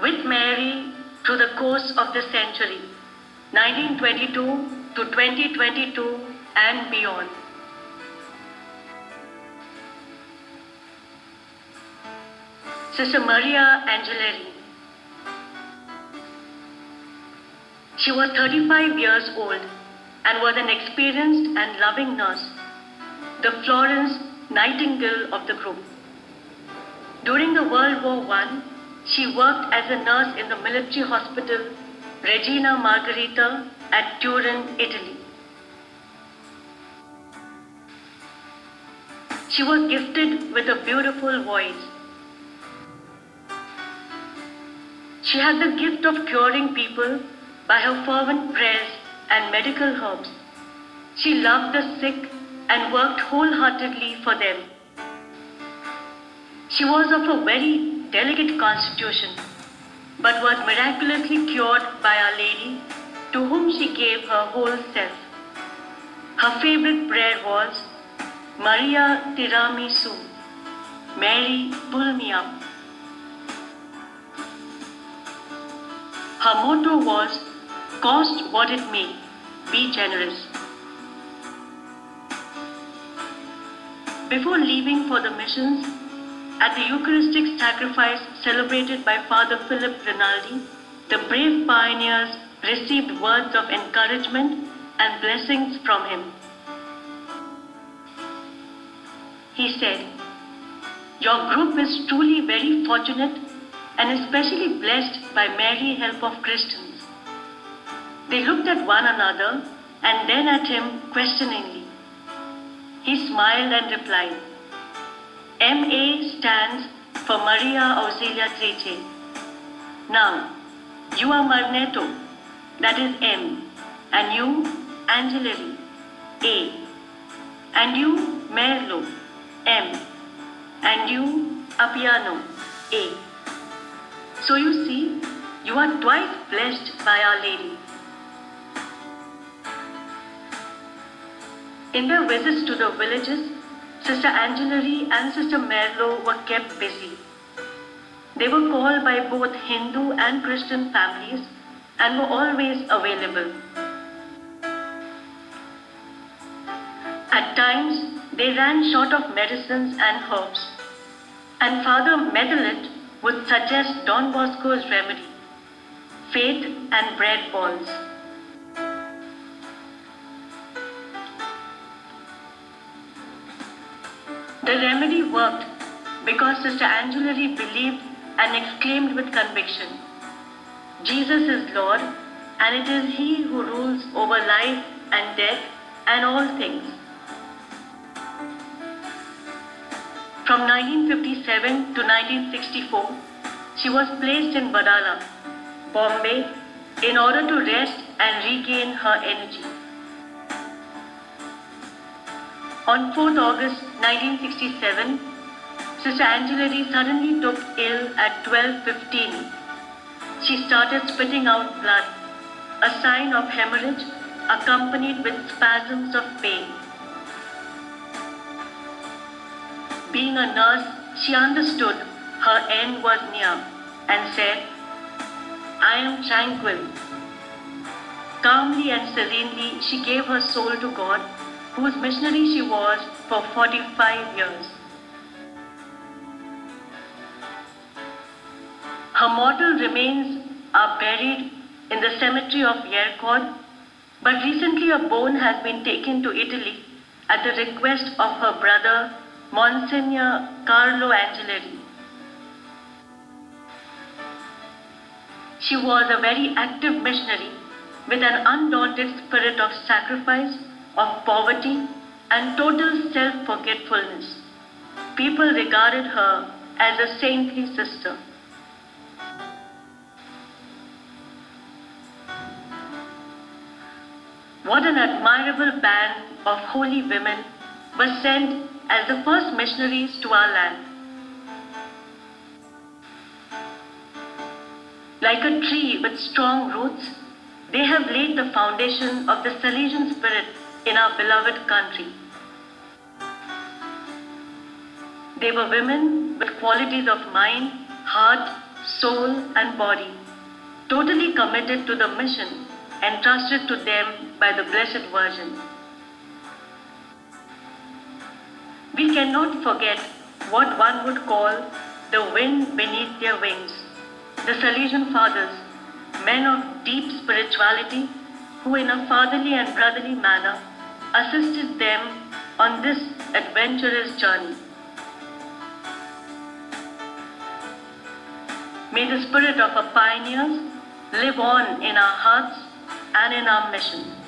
with Mary through the course of the century, 1922 to 2022 and beyond. Sister Maria Angelieri. She was 35 years old and was an experienced and loving nurse, the Florence Nightingale of the group. During the World War I, she worked as a nurse in the military hospital Regina Margherita at Turin, Italy. She was gifted with a beautiful voice. She had the gift of curing people by her fervent prayers and medical herbs. She loved the sick and worked wholeheartedly for them. She was of a very delicate constitution, but was miraculously cured by Our Lady, to whom she gave her whole self. Her favorite prayer was, Maria tirami su, Mary pull me up. Her motto was, cost what it may, be generous. Before leaving for the missions, at the Eucharistic sacrifice celebrated by Father Philip Rinaldi, the brave pioneers received words of encouragement and blessings from him. He said, your group is truly very fortunate and especially blessed by Mary help of Christians. They looked at one another and then at him questioningly. He smiled and replied, MA stands for Maria Auxilia Trece. Now, you are Marnetto, that is M, and you, Angelieri, A, and you, Merlo, M, and you, Appiano, A. So you see, you are twice blessed by Our Lady. In their visits to the villages, Sister Angelieri and Sister Merlo were kept busy. They were called by both Hindu and Christian families and were always available. At times, they ran short of medicines and herbs, and Father Medelit would suggest Don Bosco's remedy, faith and bread balls. The remedy worked because Sister Angelieri believed and exclaimed with conviction, Jesus is Lord, and it is He who rules over life and death and all things. From 1957 to 1964, she was placed in Badala, Bombay, in order to rest and regain her energy. On 4th August 1967, Sister Angelieri suddenly took ill at 12:15. She started spitting out blood, a sign of hemorrhage accompanied with spasms of pain. Being a nurse, she understood her end was near and said, I am tranquil. Calmly and serenely, she gave her soul to God, whose missionary she was for 45 years. Her mortal remains are buried in the cemetery of Yercaud, but recently a bone has been taken to Italy at the request of her brother, Monsignor Carlo Angelieri. She was a very active missionary with an undaunted spirit of sacrifice, of poverty, and total self-forgetfulness. People regarded her as a saintly sister. What an admirable band of holy women were sent as the first missionaries to our land. Like a tree with strong roots, they have laid the foundation of the Salesian spirit in our beloved country. They were women with qualities of mind, heart, soul, and body, totally committed to the mission entrusted to them by the Blessed Virgin. We cannot forget what one would call the wind beneath their wings, the Salesian Fathers, men of deep spirituality who in a fatherly and brotherly manner assisted them on this adventurous journey. May the spirit of our pioneers live on in our hearts and in our mission.